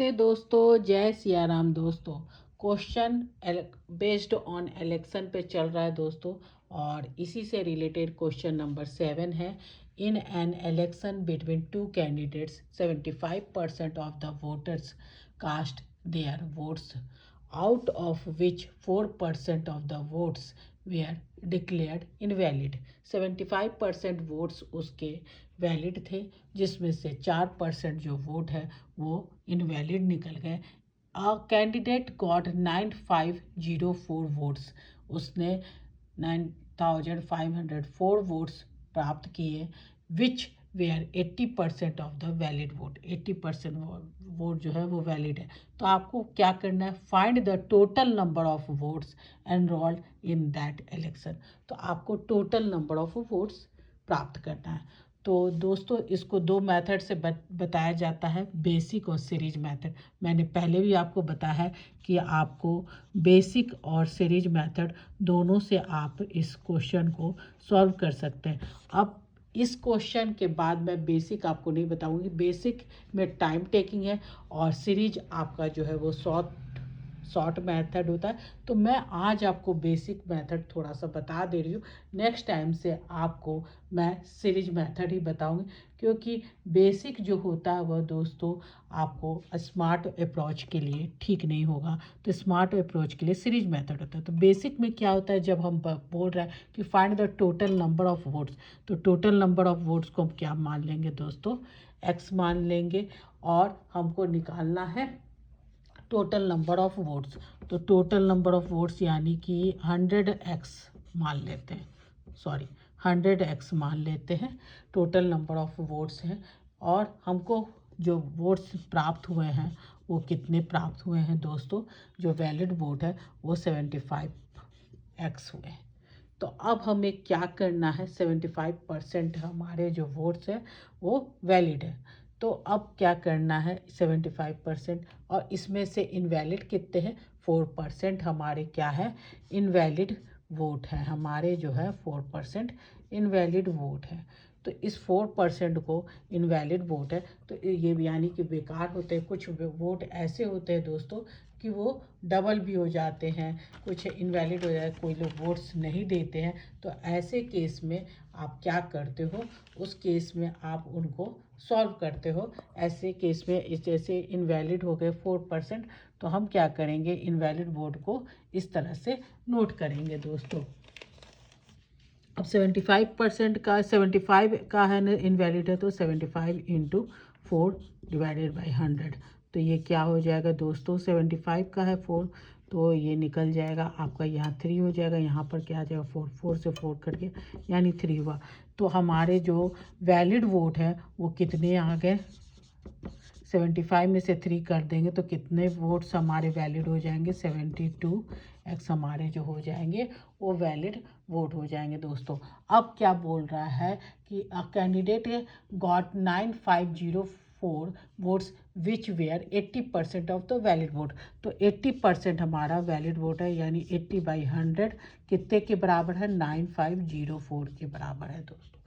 नमस्ते दोस्तों, जय सिया राम दोस्तों। क्वेश्चन बेस्ड ऑन इलेक्शन पे चल रहा है दोस्तों, और इसी से रिलेटेड क्वेश्चन नंबर 7 है। In an election between two candidates 75% of the voters cast their votes, out of which 4% of the votes were declared invalid. 75% votes उसके वैलिड थे, जिसमें से 4% जो वोट है वो इनवैलिड निकल गए। कैंडिडेट गॉट 9504 वोट्स, उसने 9504 वोट्स प्राप्त किए, which were 80% of the valid vote. 80% vote जो है वो वैलिड है। तो आपको क्या करना है, find the total number of votes enrolled in that election. तो आपको टोटल नंबर ऑफ वोट्स प्राप्त करना है। तो दोस्तों, इसको दो मेथड से बताया जाता है, बेसिक और सीरीज मेथड। मैंने पहले भी आपको बताया है कि आपको बेसिक और सीरीज मेथड दोनों से आप इस क्वेश्चन को सॉल्व कर सकते हैं। अब इस क्वेश्चन के बाद मैं बेसिक आपको नहीं बताऊंगी। बेसिक में टाइम टेकिंग है और सीरीज आपका जो है वो शॉर्ट मेथड होता है। तो मैं आज आपको बेसिक मेथड थोड़ा सा बता दे रही हूँ। नेक्स्ट टाइम से आपको मैं सीरीज मेथड ही बताऊंगी, क्योंकि बेसिक जो होता है वह दोस्तों आपको स्मार्ट अप्रोच के लिए ठीक नहीं होगा। तो स्मार्ट अप्रोच के लिए सीरीज मेथड होता है। तो बेसिक में क्या होता है, जब हम बोल रहे हैं कि find the total number of votes, तो टोटल नंबर ऑफ वोट्स को हम क्या मान लेंगे दोस्तों, x मान लेंगे, और हमको निकालना है टोटल नंबर ऑफ वोट्स। तो टोटल नंबर ऑफ वोट्स यानी कि 100x मान लेते हैं, 100x मान लेते हैं, टोटल नंबर ऑफ वोट्स हैं। और हमको जो वोट्स प्राप्त हुए हैं वो कितने प्राप्त हुए हैं दोस्तों, जो वैलिड वोट है वो 75x हुए। तो अब हमें क्या करना है, 75% हमारे जो वोट्स हैं वो वैलिड है। तो अब क्या करना है, 75%, और इसमें से इनवैलिड कितने हैं, 4% हमारे क्या है, इनवैलिड वोट है। हमारे जो है 4% इनवैलिड वोट है। तो इस 4% को इनवैलिड वोट है, तो ये यानी कि बेकार होते हैं। कुछ वोट ऐसे होते हैं दोस्तों कि वो डबल भी हो जाते हैं, कुछ इनवैलिड हो जाए, कोई लोग वोट्स नहीं देते हैं। तो ऐसे केस में आप क्या करते हो, उस केस में आप उनको सॉल्व करते हो। ऐसे केस में इस जैसे इनवैलिड हो गए 4%, तो हम क्या करेंगे, इनवैलिड वोट को इस तरह से नोट करेंगे दोस्तों। अब 75 का है ना, इनवैलिड है, तो 75 × 4 डिवाइडेड बाई 100। तो ये क्या हो जाएगा दोस्तों, 75 का है 4, तो ये निकल जाएगा आपका, यहाँ 3 हो जाएगा, यहाँ पर क्या आ जाएगा 4, 4 से 4 कट गया यानी 3 हुआ। तो हमारे जो वैलिड वोट है वो कितने आ गए, 75 में से 3 कर देंगे तो कितने वोट्स हमारे वैलिड हो जाएंगे, 72x हमारे जो हो जाएंगे वो वैलिड वोट हो जाएंगे दोस्तों। अब क्या बोल रहा है कि candidate got 9504 votes which were 80% of the valid vote. तो 80% हमारा वैलिड वोट है, यानी 80/100 कितने के बराबर है, 9504 के बराबर है दोस्तों।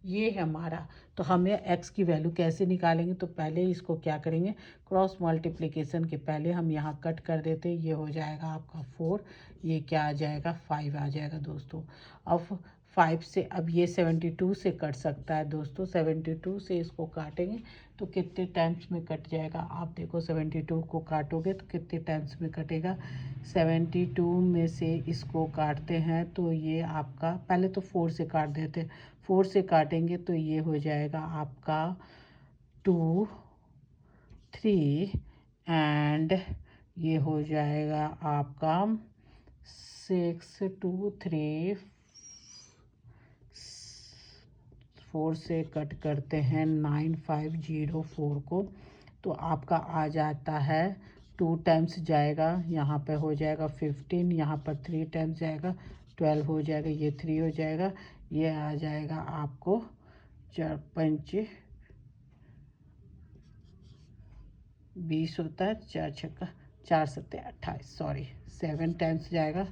ये है हमारा। तो हमें x की वैल्यू कैसे निकालेंगे, तो पहले इसको क्या करेंगे, क्रॉस मल्टीप्लिकेशन के पहले हम यहाँ कट कर देते, ये हो जाएगा आपका 4, ये क्या आ जाएगा 5 आ जाएगा दोस्तों। अब 5 से अब ये 72 से कट सकता है दोस्तों, 72 से इसको काटेंगे तो कितने टाइम्स में कट जाएगा, आप देखो 72 को काटोगे तो कितने टाइम्स में कटेगा। 72 में से इसको काटते हैं तो ये आपका, पहले तो 4 से काट देते, 4 से काटेंगे तो ये हो जाएगा आपका 2, 3 एंड ये हो जाएगा आपका 6, 2, 3, 4 से कट करते हैं 9504 को, तो आपका आ जाता है 2 टाइम्स जाएगा, यहाँ पे हो जाएगा 15, यहाँ पर 3 टाइम्स जाएगा 12 हो जाएगा, ये 3 हो जाएगा, ये आ जाएगा आपको 4 पंच 20 होता है, 4 छक्का 4 सत्ते 28, 7 टाइम्स जाएगा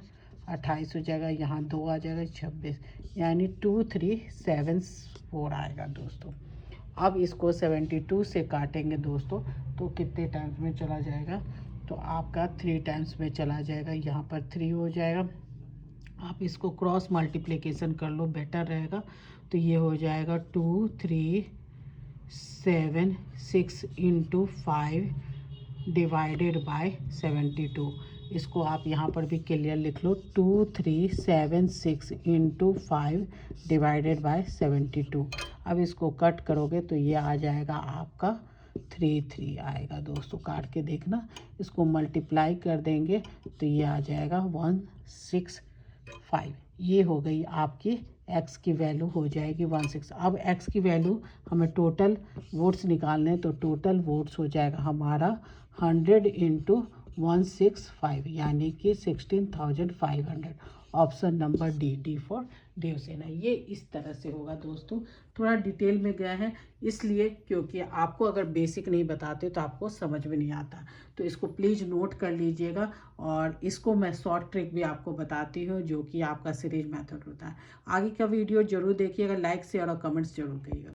28 हो जाएगा, यहाँ 2 आ जाएगा 26, यानी 2374 आएगा दोस्तों। अब इसको 72 से काटेंगे दोस्तों, तो कितने टाइम्स में चला जाएगा, तो आपका 3 टाइम्स में चला जाएगा, यहाँ पर 3 हो जाएगा। आप इसको क्रॉस मल्टीप्लिकेशन कर लो, बेटर रहेगा। तो ये हो जाएगा 2 3 7 6 इंटू 5 डिवाइडेड बाय 72। इसको आप यहाँ पर भी क्लियर लिख लो, 2 3 7 6 इंटू 5 डिवाइडेड बाय 72। अब इसको कट करोगे तो ये आ जाएगा आपका 3 आएगा दोस्तों, काट के देखना। इसको मल्टीप्लाई कर देंगे तो ये आ जाएगा 165। ये हो गई आपकी x की वैल्यू हो जाएगी 16। अब x की वैल्यू हमें टोटल वोट्स निकालने हैं, तो टोटल वोट्स हो जाएगा हमारा 100 इंटू 165 यानी कि 16,500। Option number D for Devsena. ये इस तरह से होगा दोस्तों, थोड़ा डिटेल में गया है इसलिए क्योंकि आपको अगर बेसिक नहीं बताते तो आपको समझ में नहीं आता। तो इसको प्लीज़ नोट कर लीजिएगा, और इसको मैं शॉर्ट ट्रिक भी आपको बताती हूँ जो कि आपका सीरीज मेथड होता है। आगे का वीडियो जरूर देखिएगा, लाइक शेयर और कमेंट्स जरूर करिएगा।